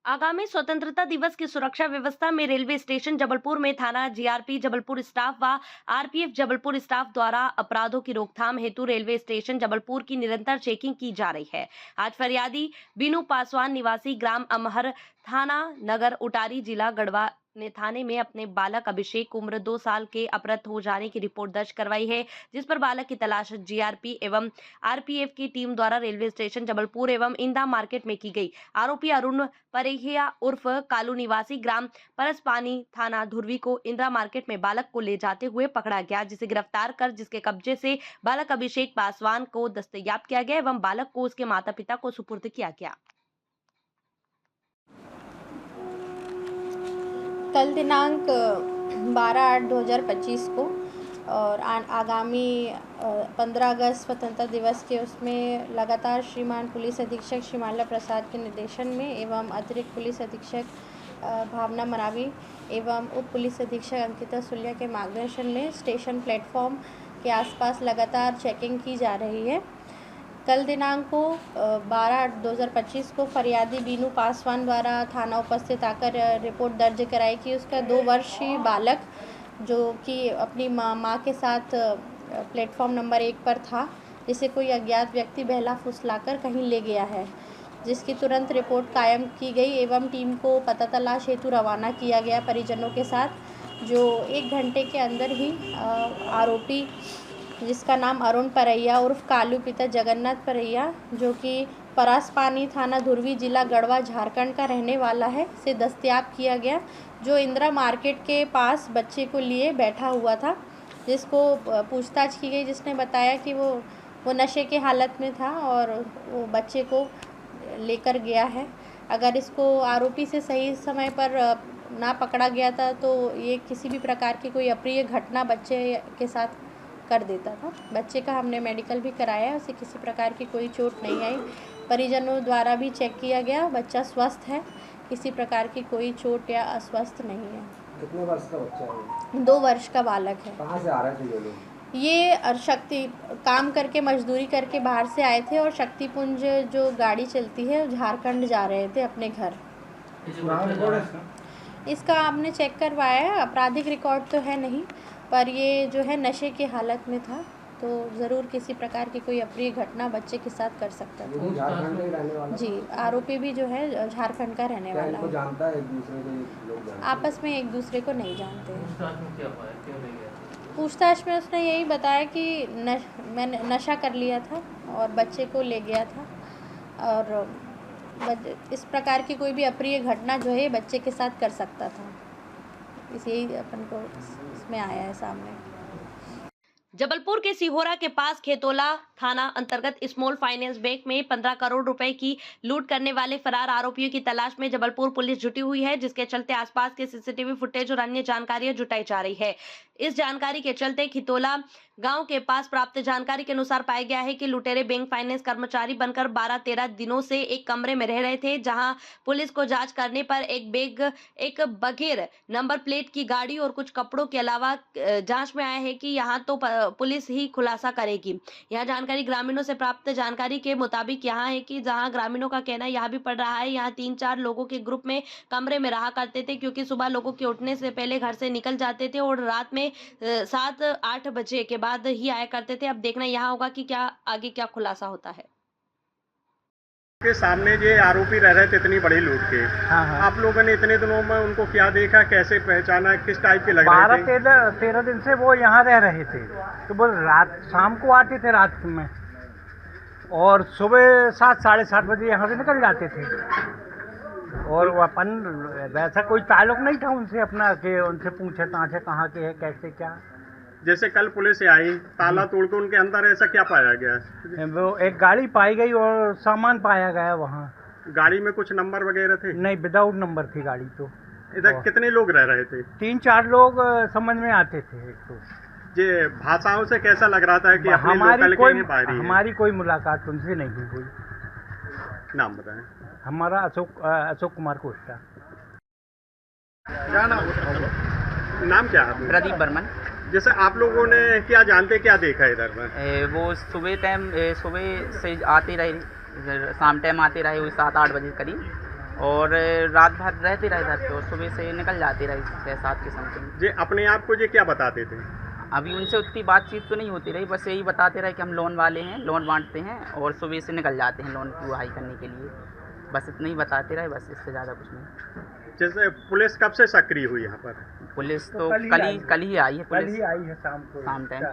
आगामी स्वतंत्रता दिवस की सुरक्षा व्यवस्था में रेलवे स्टेशन जबलपुर में थाना जीआरपी जबलपुर स्टाफ व आरपीएफ जबलपुर स्टाफ द्वारा अपराधों की रोकथाम हेतु रेलवे स्टेशन जबलपुर की निरंतर चेकिंग की जा रही है। आज फरियादी बीनू पासवान निवासी ग्राम अमहर थाना नगर उटारी जिला गढ़वा ने थाने में अपने बालक अभिषेक उम्र 2 साल के अपहृत हो जाने की रिपोर्ट दर्ज करवाई है, जिस पर बालक की तलाश जीआरपी एवं आरपीएफ की टीम द्वारा रेलवे स्टेशन जबलपुर एवं इंदा मार्केट में की गई। आरोपी अरुण परेहिया उर्फ कालू निवासी ग्राम परसपानी थाना धुरवी को इंदिरा मार्केट में बालक को ले जाते हुए पकड़ा गया, जिसे गिरफ्तार कर जिसके कब्जे से बालक अभिषेक पासवान को दस्तयाब किया गया एवं बालक को उसके माता पिता को सुपुर्द किया गया। कल दिनांक 12/8/2025 को और आगामी 15 अगस्त स्वतंत्रता दिवस के उसमें लगातार श्रीमान पुलिस अधीक्षक श्रीमाला प्रसाद के निर्देशन में एवं अतिरिक्त पुलिस अधीक्षक भावना मरावी एवं उप पुलिस अधीक्षक अंकिता सुलिया के मार्गदर्शन में स्टेशन प्लेटफॉर्म के आसपास लगातार चेकिंग की जा रही है। कल दिनांक को 12/8/2025 को फरियादी बीनू पासवान द्वारा थाना उपस्थित आकर रिपोर्ट दर्ज कराई कि उसका 2 वर्षीय बालक जो कि अपनी माँ के साथ प्लेटफॉर्म नंबर 1 पर था, जिसे कोई अज्ञात व्यक्ति बहला फुसलाकर कहीं ले गया है, जिसकी तुरंत रिपोर्ट कायम की गई एवं टीम को पता तलाश हेतु रवाना किया गया परिजनों के साथ, जो 1 घंटे के अंदर ही आरोपी जिसका नाम अरुण परैया उर्फ कालू पिता जगन्नाथ परैया जो कि परासपानी थाना धुरवी जिला गढ़वा झारखंड का रहने वाला है, से दस्तयाब किया गया, जो इंदिरा मार्केट के पास बच्चे को लिए बैठा हुआ था। जिसको पूछताछ की गई, जिसने बताया कि वो नशे के हालत में था और वो बच्चे को लेकर गया है। अगर इसको आरोपी से सही समय पर ना पकड़ा गया था तो ये किसी भी प्रकार की कोई अप्रिय घटना बच्चे के साथ कर देता था। बच्चे का हमने मेडिकल भी कराया, उसे किसी प्रकार की कोई चोट नहीं आई। परिजनों द्वारा भी चेक किया गया, बच्चा स्वस्थ है, किसी प्रकार की कोई चोट या अस्वस्थ नहीं है। कितने वर्ष का बच्चा है? 2 वर्ष का बालक है। कहाँ से आ रहे थे ये लोग? ये शक्ति काम करके मजदूरी करके बाहर से आए थे और शक्तिपुंज जो गाड़ी चलती है झारखंड जा रहे थे अपने घर। इसका आपने चेक करवाया है, आपराधिक रिकॉर्ड तो है नहीं, पर ये जो है नशे की हालत में था, तो ज़रूर किसी प्रकार की कोई अप्रिय घटना बच्चे के साथ कर सकता था। झारखंड में रहने वाला? जी, आरोपी भी जो है झारखंड का रहने वाला है। जानता है एक दूसरे को? लोग आपस में एक दूसरे को नहीं जानते हैं। पूछताछ में उसने यही बताया कि मैंने नशा कर लिया था और बच्चे को ले गया था, और इस प्रकार की कोई भी अप्रिय घटना जो है बच्चे के साथ कर सकता था। यही अपन को इसमें आया है सामने। जबलपुर के सिहोरा के पास खेतोला थाना अंतर्गत स्मॉल फाइनेंस बैंक में 15 करोड़ रुपए की लूट करने वाले फरार आरोपियों की तलाश में जबलपुर पुलिस जुटी हुई है, जिसके चलते आसपास के सीसीटीवी फुटेज और अन्य जानकारियां जुटाई जा रही है। इस जानकारी के चलते खितोला गांव के पास प्राप्त जानकारी के अनुसार पाया गया है कि लुटेरे बैंक फाइनेंस कर्मचारी बनकर 12-13 दिनों से एक कमरे में रह रहे थे, जहां पुलिस को जांच करने पर एक बगैर नंबर प्लेट की गाड़ी और कुछ कपड़ों के अलावा जांच में आया है कि यहां तो पुलिस ही खुलासा करेगी। यह जानकारी ग्रामीणों से प्राप्त जानकारी के मुताबिक यहाँ है कि जहां ग्रामीणों का कहना यह भी पड़ रहा है, यहाँ 3-4 लोगों के ग्रुप में कमरे में रहा करते थे, क्योंकि सुबह लोगों के उठने से पहले घर से निकल जाते थे और रात में 7-8 बजे के बाद ही आया करते थे। अब देखना यहाँ होगा कि आगे क्या खुलासा होता है। के सामने जो आरोपी रह रहे थे इतनी बड़ी लूट के, हाँ। आप लोगों ने इतने दिनों में उनको क्या देखा, कैसे पहचाना, किस टाइप के लग रहे थे? 12-13 दिन से वो यहाँ रह रहे थे, तो वो रात शाम को आते थे रात में, और सुबह 7-7:30 बजे यहाँ से निकल जाते थे। और वो अपन वैसा कोई ताल्लुक नहीं था उनसे अपना कि उनसे पूछे ताछे कहाँ के है कैसे क्या। जैसे कल पुलिस आई, ताला तोड़ के उनके अंदर ऐसा क्या पाया गया? वो एक गाड़ी पाई गई और सामान पाया गया वहाँ। गाड़ी में कुछ नंबर वगैरह थे? नहीं, विदाउट नंबर थी गाड़ी। तो इधर कितने लोग रह रहे थे? 3-4 लोग समझ में आते थे। एक तो ये भाषाओं से कैसा लग रहा था कि हमारी कोई मुलाकात उनसे नहीं हुई। नाम बताएं। हमारा अशोक कुमार कोष्टा। क्या नाम क्या है? प्रदीप बर्मन। जैसे आप लोगों ने क्या जानते, क्या देखा इधर में? वो सुबह से आते रहे, शाम टाइम आते रहे, वो 7-8 बजे करीब, और रात भर रहते रहे इधर, तो सुबह से निकल जाते रहे 6-7 के समथिंग। जी अपने आप को ये क्या बताते थे? अभी उनसे उतनी बातचीत तो नहीं होती रही, बस यही बताते रहे कि हम लोन वाले हैं, लोन बांटते हैं और सुबह से निकल जाते हैं लोन की उड़ाई करने के लिए। बस इतना ही बताते रहे, बस इससे ज़्यादा कुछ नहीं। जैसे पुलिस कब से सक्रिय हुई यहाँ पर? पुलिस तो कल ही आई है। पुलिस आई है शाम टाइम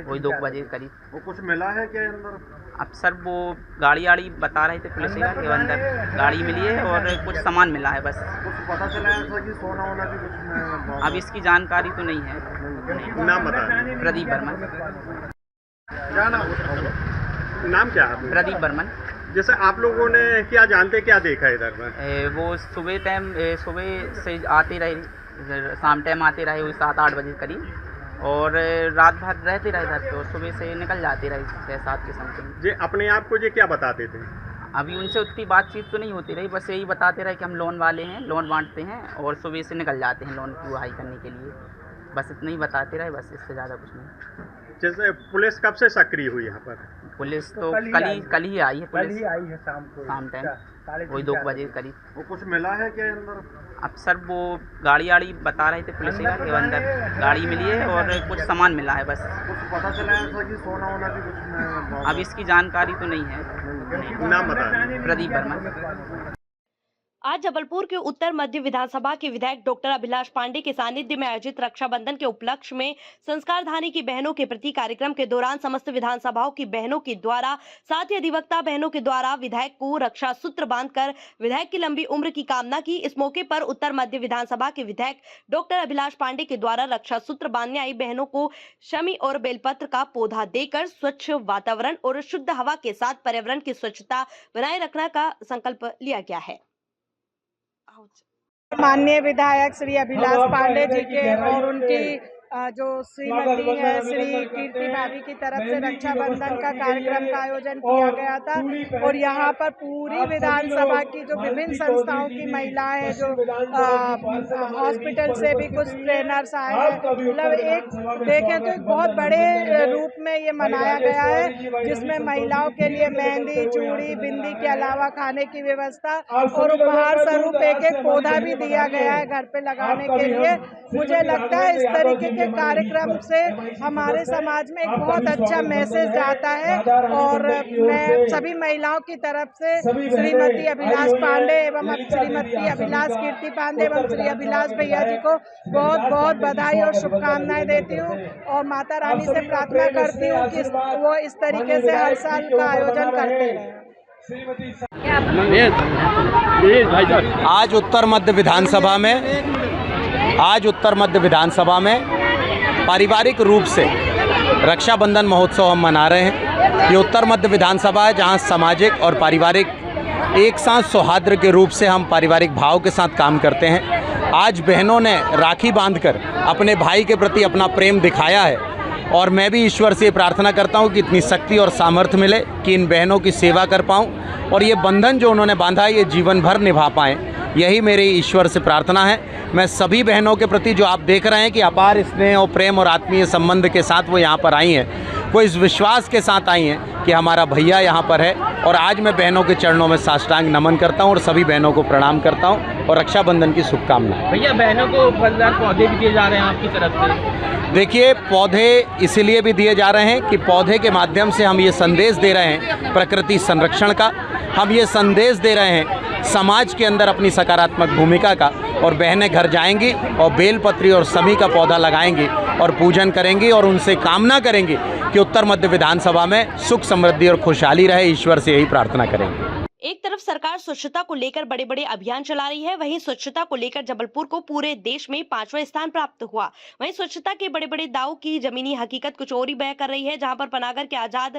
वही 2 बजे करीब। वो कुछ मिला है क्या अंदर? अब सर वो गाड़ी बता रहे थे पुलिस के अंदर गाड़ी मिली है और कुछ सामान मिला है बस। कुछ पता चला है ऐसा कि सोना वोना भी कुछ? अब इसकी जानकारी तो नहीं है। नाम बता। प्रदीप बर्मन। क्या नाम क्या है? प्रदीप बर्मन। जैसे आप लोगों ने क्या जानते क्या देखा इधर में? वो सुबह से आते रहे, शाम टाइम आते रहे वही 7-8 बजे करीब, और रात भर रहते रहे इधर, तो सुबह से निकल जाते रहे 6-7 के समथिंग। जी अपने आप को ये क्या बताते थे? अभी उनसे उतनी बातचीत तो नहीं होती रही, बस यही बताते रहे कि हम लोन वाले हैं, लोन बांटते हैं और सुबह से निकल जाते हैं लोन की उड़ाई करने के लिए। बस इतना ही बताते रहे, बस इससे ज़्यादा कुछ नहीं। जैसे पुलिस कब से सक्रिय हुई यहाँ पर? पुलिस तो कल ही आई है। पुलिस आई है शाम टाइम वही 2 बजे करीब। वो कुछ मिला है क्या अंदर? अब सर वो गाड़ी बता रहे थे पुलिस के अंदर गाड़ी मिली है और कुछ सामान मिला है बस। कुछ पता चला है ऐसा कि सोना वोना भी कुछ? अब इसकी जानकारी तो नहीं है। नाम बता। प्रदीप बर्मन। आज जबलपुर के उत्तर मध्य विधानसभा के विधायक डॉक्टर अभिलाष पांडे के सानिध्य में आयोजित रक्षाबंधन के उपलक्ष्य में संस्कारधानी की बहनों के प्रति कार्यक्रम के दौरान समस्त विधानसभाओं की बहनों के द्वारा, साथ ही अधिवक्ता बहनों के द्वारा विधायक को रक्षा सूत्र बांधकर विधायक की लंबी उम्र की कामना की। इस मौके पर उत्तर मध्य विधानसभा के विधायक डॉक्टर अभिलाष पांडे के द्वारा रक्षा सूत्र बांधने आई बहनों को शमी और बेलपत्र का पौधा देकर स्वच्छ वातावरण और शुद्ध हवा के साथ पर्यावरण की स्वच्छता बनाए रखने का संकल्प लिया गया है। माननीय विधायक श्री अभिलाष पांडे जी के और उनकी जो श्रीमती है श्री कीर्ति भाभी की तरफ से रक्षाबंधन का कार्यक्रम का आयोजन किया गया था, और यहाँ पर पूरी विधानसभा की जो विभिन्न संस्थाओं की महिलाएं हैं, जो हॉस्पिटल से भी कुछ ट्रेनर्स आए हैं, मतलब एक देखें तो एक बहुत बड़े रूप में ये मनाया गया है, जिसमें महिलाओं के लिए मेहंदी, चूड़ी, बिंदी के अलावा खाने की व्यवस्था और उपहार स्वरूप एक पौधा भी दिया गया है घर पे लगाने के लिए। मुझे लगता है इस तरीके के कार्यक्रम से हमारे समाज में एक बहुत अच्छा मैसेज जाता है, और मैं सभी महिलाओं की तरफ से श्रीमती अभिलाष पांडे एवं श्रीमती अभिलाष कीर्ति पांडे एवं श्री अभिलाष भैया जी को बहुत बहुत बधाई और शुभकामनाएं देती हूँ, और माता रानी से प्रार्थना करती हूँ कि वो इस तरीके से हर साल का आयोजन करते रहें। आज उत्तर मध्य विधानसभा में पारिवारिक रूप से रक्षाबंधन महोत्सव हम मना रहे हैं। ये उत्तर मध्य विधानसभा है जहां सामाजिक और पारिवारिक एक साथ सौहार्द के रूप से हम पारिवारिक भाव के साथ काम करते हैं। आज बहनों ने राखी बांधकर अपने भाई के प्रति अपना प्रेम दिखाया है, और मैं भी ईश्वर से प्रार्थना करता हूं कि इतनी शक्ति और सामर्थ्य मिले कि इन बहनों की सेवा कर पाऊं, और ये बंधन जो उन्होंने बांधा है ये जीवन भर निभा पाएँ। यही मेरी ईश्वर से प्रार्थना है। मैं सभी बहनों के प्रति जो आप देख रहे हैं कि अपार स्नेह और प्रेम और आत्मीय संबंध के साथ वो यहाँ पर आई हैं, वो इस विश्वास के साथ आई हैं कि हमारा भैया यहाँ पर है, और आज मैं बहनों के चरणों में साष्टांग नमन करता हूँ और सभी बहनों को प्रणाम करता हूँ और रक्षाबंधन की शुभकामनाएं। भैया बहनों को फलदार पौधे भी दिए जा रहे हैं आपकी तरफ से? देखिए, पौधे इसलिए भी दिए जा रहे हैं कि पौधे के माध्यम से हम ये संदेश दे रहे हैं प्रकृति संरक्षण का, हम ये संदेश दे रहे हैं समाज के अंदर अपनी सकारात्मक भूमिका का, और बहनें घर जाएंगी और बेलपत्री और समी का पौधा लगाएंगी और पूजन करेंगी और उनसे कामना करेंगी कि उत्तर मध्य विधानसभा में सुख समृद्धि और खुशहाली रहे। ईश्वर से यही प्रार्थना करेंगे। एक तरफ सरकार स्वच्छता को लेकर बड़े बड़े अभियान चला रही है, वहीं स्वच्छता को लेकर जबलपुर को पूरे देश में 5वां स्थान प्राप्त हुआ। वहीं स्वच्छता के बड़े बड़े दावों की जमीनी हकीकत कुछ और ही बयां कर रही है, जहां पर पनागर के आजाद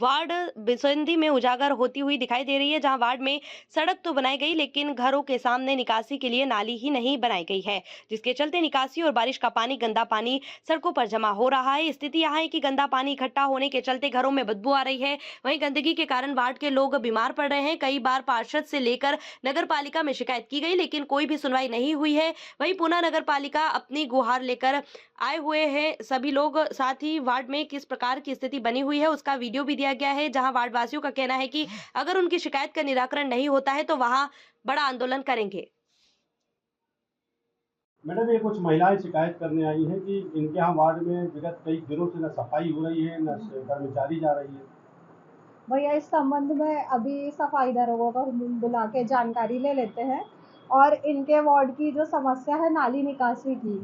वार्ड बिसंदी में उजागर होती हुई दिखाई दे रही है, जहां वार्ड में सड़क तो बनाई गई लेकिन घरों के सामने निकासी के लिए नाली ही नहीं बनाई गई है, जिसके चलते निकासी और बारिश का पानी, गंदा पानी सड़कों पर जमा हो रहा है। स्थिति यहाँ है कि गंदा पानी इकट्ठा होने के चलते घरों में बदबू आ रही है। वहीं गंदगी के कारण वार्ड के लोग बीमार पड़ रहे हैं। कई बार पार्षद से लेकर नगर पालिका में शिकायत की गई, लेकिन कोई भी सुनवाई नहीं हुई है। वहीं पुनः नगर पालिका अपनी गुहार लेकर आए हुए हैं सभी लोग। साथ ही वार्ड में किस प्रकार की स्थिति बनी हुई है उसका वीडियो भी दिया गया है, जहां वार्ड वासियों का कहना है कि अगर उनकी शिकायत का निराकरण नहीं होता है तो वहां बड़ा आंदोलन करेंगे। मैडम, ये कुछ महिलाएं शिकायत करने आई हैं कि इनके यहाँ वार्ड में विगत कई दिनों से न सफाई हो रही है, न कर्मचारी जा रही है। भैया, इस संबंध में अभी सफाई दरोगों को बुला के जानकारी ले लेते हैं और इनके वार्ड की जो समस्या है नाली निकासी की,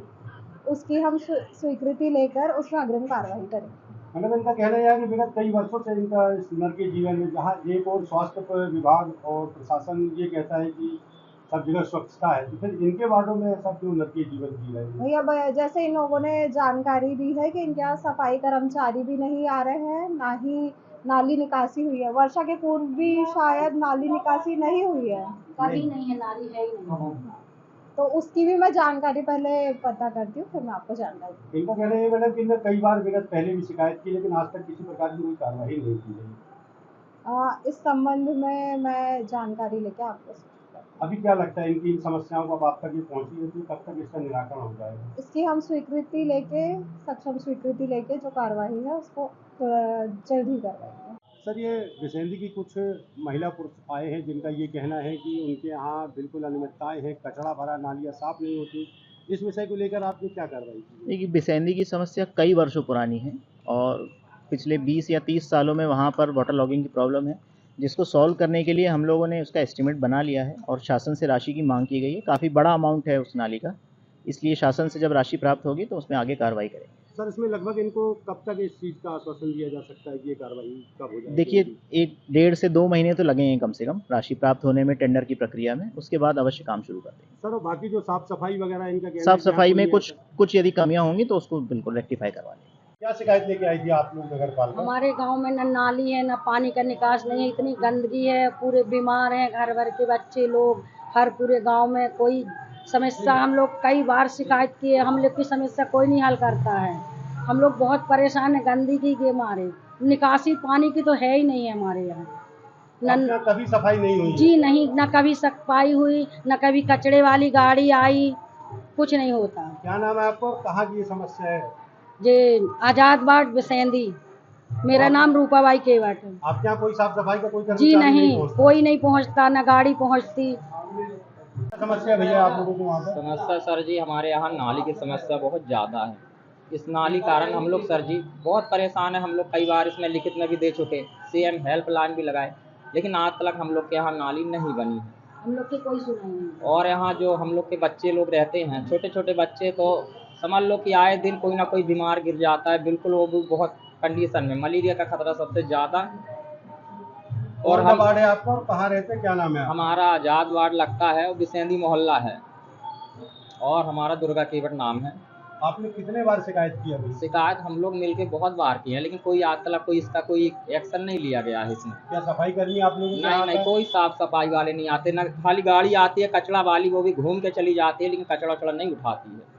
उसकी हम स्वीकृति लेकर उसमें अग्रिम कार्रवाई करेंगे। मैडम, इनका कहना यह है कि विगत कई वर्षों से इनका इस नरकीय जीवन में, जहाँ एक और स्वास्थ्य विभाग और प्रशासन ये कहता है कि सब जगह स्वच्छता है, तो फिर इनके वार्डों में ऐसा क्यों नरकीय जीवन जी रहे हैं? भैया, जैसे इन लोगों ने जानकारी दी है कि इनके यहाँ सफाई कर्मचारी भी नहीं आ रहे हैं, ना ही नाली निकासी हुई है। वर्षा के पूर्व भी शायद नाली निकासी नहीं हुई है, कभी नहीं है, नाली है ही नहीं। तो उसकी भी मैं जानकारी पहले पता करती हूँ, फिर मैं आपको जानकारी। इनका कहना है मैडम कि इन्होंने कई बार विगत पहले भी शिकायत की, लेकिन आज तक किसी प्रकार की कोई कार्रवाई नहीं की गई। इस संबंध में मैं जानकारी लेके आपको। अभी क्या लगता है इनकी इन समस्याओं को अब आप तक ये पहुंची है, तो कब तक इसका निराकरण हो जाएगा? इसकी हम स्वीकृति लेके, सक्षम स्वीकृति लेके जो कार्रवाई है उसको जल्द ही करवाएंगे। सर, ये बिसेंदी की कुछ महिला पुरुष आए हैं जिनका ये कहना है कि उनके यहाँ बिल्कुल अनियमितताएं हैं, कचरा भरा, नालियाँ साफ नहीं होती। इस विषय को लेकर आपने क्या कार्रवाई की? देखिए, बिसेंदी की समस्या कई वर्षों पुरानी है और पिछले 20 या 30 सालों में वहाँ पर वाटर लॉगिंग की प्रॉब्लम है, जिसको सॉल्व करने के लिए हम लोगों ने उसका एस्टिमेट बना लिया है और शासन से राशि की मांग की गई है। काफ़ी बड़ा अमाउंट है उस नाली का, इसलिए शासन से जब राशि प्राप्त होगी तो उसमें आगे कार्रवाई करेंगे। सर, इसमें लगभग इनको कब तक इस चीज़ का आश्वासन दिया जा सकता है कि ये कार्रवाई कब हो जाएगी? देखिए, 1 से 2 महीने तो लगेंगे कम से कम राशि प्राप्त होने में, टेंडर की प्रक्रिया में। उसके बाद अवश्य काम शुरू कर देंगे। सर, और बाकी जो साफ सफाई वगैरह इनका कहना है, साफ सफाई में कुछ यदि कमियां होंगी तो उसको बिल्कुल रेक्टिफाई करवा लेंगे। क्या शिकायत लेके आई थी आप लोग नगर पालिका? हमारे गांव में न नाली है, न पानी का निकास नहीं है, इतनी गंदगी है, पूरे बीमार हैं, घर भर के बच्चे लोग, हर पूरे गांव में कोई समस्या। हम लोग कई बार शिकायत किए, हम लोग की समस्या कोई नहीं हल करता है। हम लोग बहुत परेशान है गंदगी के मारे, निकासी पानी की तो है ही नहीं है हमारे यहाँ। कभी सफाई नहीं हुई? जी नहीं, न कभी सफाई हुई, न कभी कचड़े वाली गाड़ी आई, कुछ नहीं होता। क्या नाम है आपको, कहाँ की ये समस्या है? जे आजाद वार्ड बिसेंदी। मेरा नाम रूपाबाई केवट है। आपके यहाँ कोई साफ सफाई का कोई कर्मचारी जी नहीं, कोई नहीं पहुँचता, न गाड़ी पहुँचती। समस्या भैया आप लोगों को वहाँ पर? समस्या सर जी, हमारे यहाँ नाली की समस्या बहुत ज़्यादा है। इस नाली कारण हम लोग सर जी बहुत परेशान है। हम लोग कई बार इसमें लिखित में भी दे चुके, CM हेल्पलाइन भी लगाए, लेकिन आज तक हम लोग के यहाँ नाली नहीं बनी है। हम लोग की कोई सुनाई नहीं। और यहाँ जो हम लोग के बच्चे लोग रहते हैं, छोटे छोटे बच्चे, तो समझ लो कि आए दिन कोई ना कोई बीमार गिर जाता है। बिल्कुल वो भी बहुत कंडीशन में, मलेरिया का खतरा सबसे ज़्यादा। और हम वार्ड है आपका, कहाँ रहते, क्या नाम है? हमारा आजाद वार्ड लगता है और बिसेंदी मोहल्ला है, और हमारा दुर्गा केवट नाम है। आपने कितने बार शिकायत की अभी? शिकायत हम लोग मिलके बहुत बार की है, लेकिन कोई आज तक कोई इसका कोई एक्शन नहीं लिया गया है इसमें। क्या सफाई कर्मी आप लोगों को? नहीं, कोई साफ सफाई वाले नहीं आते, ना खाली गाड़ी आती है कचरा वाली, वो भी घूम के चली जाती है, लेकिन कचरा वचड़ा नहीं उठाती है।